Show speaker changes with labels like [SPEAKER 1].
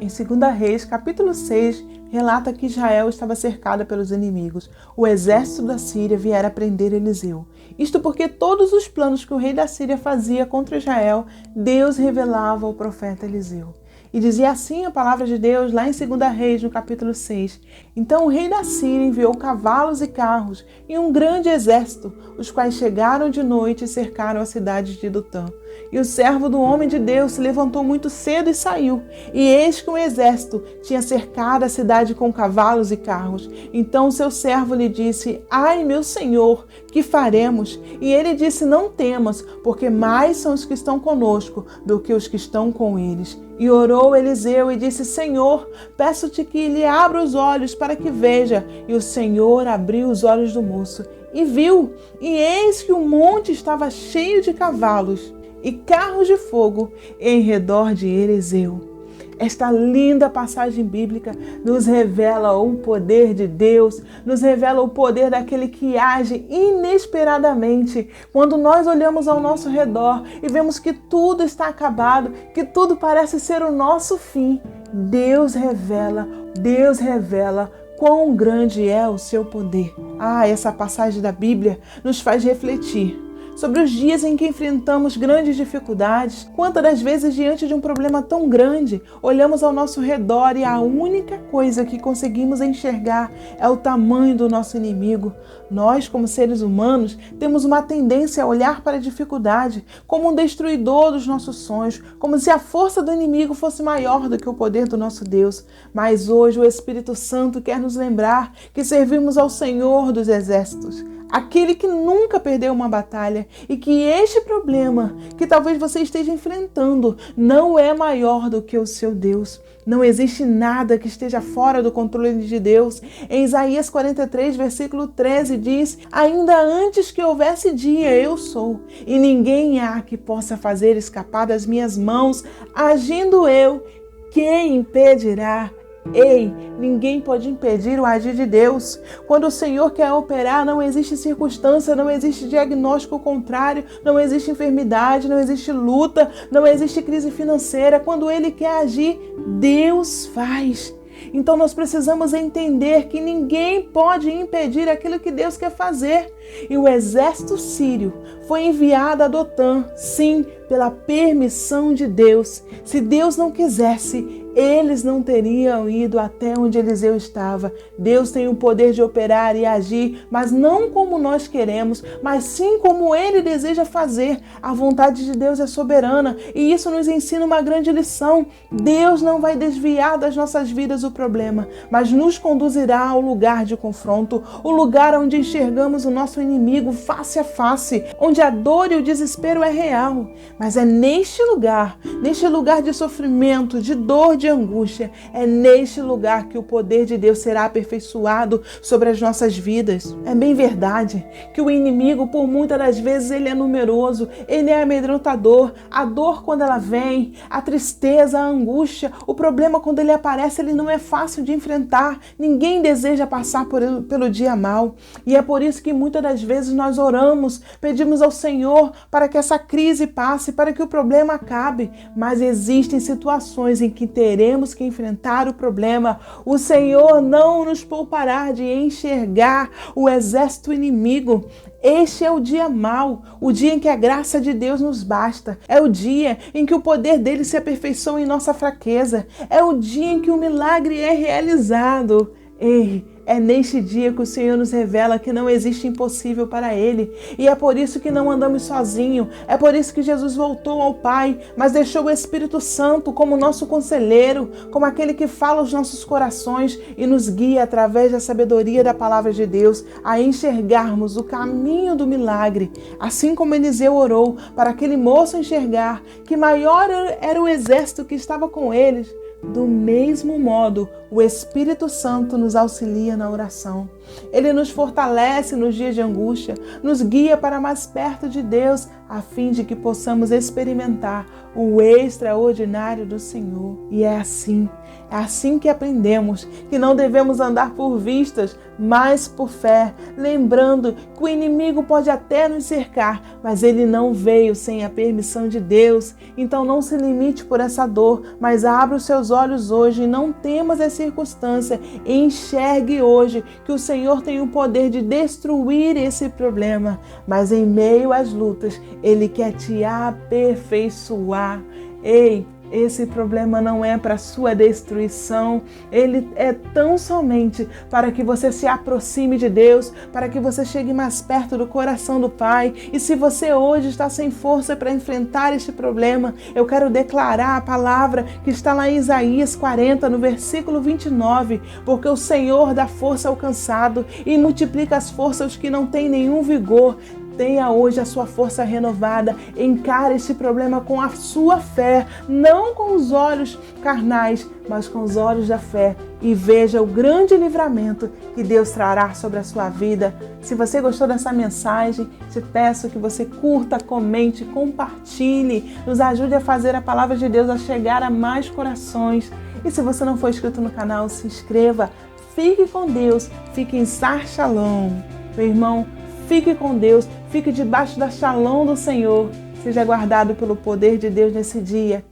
[SPEAKER 1] Em 2 Reis, capítulo 6, relata que Israel estava cercada pelos inimigos. O exército da Síria viera prender Eliseu. Isto porque todos os planos que o rei da Síria fazia contra Israel, Deus revelava ao profeta Eliseu. E dizia assim a palavra de Deus lá em 2 Reis, no capítulo 6. Então o rei da Síria enviou cavalos e carros e um grande exército, os quais chegaram de noite e cercaram a cidade de Dotã. E o servo do homem de Deus se levantou muito cedo e saiu. E eis que um exército tinha cercado a cidade com cavalos e carros. Então o seu servo lhe disse: ai, meu senhor, que faremos? E ele disse: não temas, porque mais são os que estão conosco do que os que estão com eles. E orou Eliseu e disse: Senhor, peço-te que lhe abra os olhos para que veja. E o Senhor abriu os olhos do moço e viu. E eis que o monte estava cheio de cavalos e carros de fogo em redor de Eliseu. Esta linda passagem bíblica nos revela o poder de Deus, nos revela o poder daquele que age inesperadamente. Quando nós olhamos ao nosso redor e vemos que tudo está acabado, que tudo parece ser o nosso fim, Deus revela quão grande é o seu poder. Essa passagem da Bíblia nos faz refletir sobre os dias em que enfrentamos grandes dificuldades. Quantas das vezes, diante de um problema tão grande, olhamos ao nosso redor e a única coisa que conseguimos enxergar é o tamanho do nosso inimigo. Nós, como seres humanos, temos uma tendência a olhar para a dificuldade como um destruidor dos nossos sonhos, como se a força do inimigo fosse maior do que o poder do nosso Deus. Mas hoje o Espírito Santo quer nos lembrar que servimos ao Senhor dos Exércitos, aquele que nunca perdeu uma batalha, e que este problema que talvez você esteja enfrentando não é maior do que o seu Deus. Não existe nada que esteja fora do controle de Deus. Em Isaías 43, versículo 13 diz: ainda antes que houvesse dia, eu sou, e ninguém há que possa fazer escapar das minhas mãos. Agindo eu, quem impedirá? Ei, ninguém pode impedir o agir de Deus. Quando o Senhor quer operar, não existe circunstância, não existe diagnóstico contrário, não existe enfermidade, não existe luta, não existe crise financeira. Quando Ele quer agir, Deus faz. Então nós precisamos entender que ninguém pode impedir aquilo que Deus quer fazer. E o exército sírio foi enviado a Dotã, sim, pela permissão de Deus. Se Deus não quisesse, eles não teriam ido até onde Eliseu estava. Deus tem o poder de operar e agir, mas não como nós queremos, mas sim como Ele deseja fazer. A vontade de Deus é soberana e isso nos ensina uma grande lição. Deus não vai desviar das nossas vidas o problema, mas nos conduzirá ao lugar de confronto, o lugar onde enxergamos o nosso inimigo face a face, onde a dor e o desespero é real. Mas é neste lugar de sofrimento, de dor, de angústia, é neste lugar que o poder de Deus será aperfeiçoado sobre as nossas vidas. É bem verdade que o inimigo, por muitas das vezes, ele é numeroso, ele é amedrontador. A dor, quando ela vem, a tristeza, a angústia, o problema, quando ele aparece, ele não é fácil de enfrentar. Ninguém deseja passar pelo dia mal. E é por isso que muitas das vezes nós oramos, pedimos ao Senhor para que essa crise passe, para que o problema acabe. Mas existem situações em que teremos que enfrentar o problema. O Senhor não nos poupará de enxergar o exército inimigo. Este é o dia mau, o dia em que a graça de Deus nos basta. É o dia em que o poder dele se aperfeiçoa em nossa fraqueza. É o dia em que o milagre é realizado. Ei, é neste dia que o Senhor nos revela que não existe impossível para Ele. E é por isso que não andamos sozinhos. É por isso que Jesus voltou ao Pai, mas deixou o Espírito Santo como nosso conselheiro, como aquele que fala aos nossos corações e nos guia através da sabedoria da palavra de Deus a enxergarmos o caminho do milagre. Assim como Eliseu orou para aquele moço enxergar que maior era o exército que estava com eles, do mesmo modo, o Espírito Santo nos auxilia na oração. Ele nos fortalece nos dias de angústia, nos guia para mais perto de Deus, a fim de que possamos experimentar o extraordinário do Senhor. E é assim que aprendemos que não devemos andar por vistas, mas por fé, lembrando que o inimigo pode até nos cercar, mas ele não veio sem a permissão de Deus. Então não se limite por essa dor, mas abra os seus olhos hoje e não temas a circunstância. Enxergue hoje que o Senhor tem o poder de destruir esse problema, mas em meio às lutas, Ele quer te aperfeiçoar. Ei, esse problema não é para sua destruição, ele é tão somente para que você se aproxime de Deus, para que você chegue mais perto do coração do Pai. E se você hoje está sem força para enfrentar este problema, eu quero declarar a palavra que está lá em Isaías 40, no versículo 29, porque o Senhor dá força ao cansado e multiplica as forças aos que não têm nenhum vigor. Tenha hoje a sua força renovada, encare este problema com a sua fé, não com os olhos carnais, mas com os olhos da fé, e veja o grande livramento que Deus trará sobre a sua vida. Se você gostou dessa mensagem, te peço que você curta, comente, compartilhe, nos ajude a fazer a palavra de Deus a chegar a mais corações. E se você não for inscrito no canal, se inscreva. Fique com Deus, fique em Sar Shalom. Meu irmão, fique com Deus, fique debaixo da Shalom do Senhor. Seja guardado pelo poder de Deus nesse dia.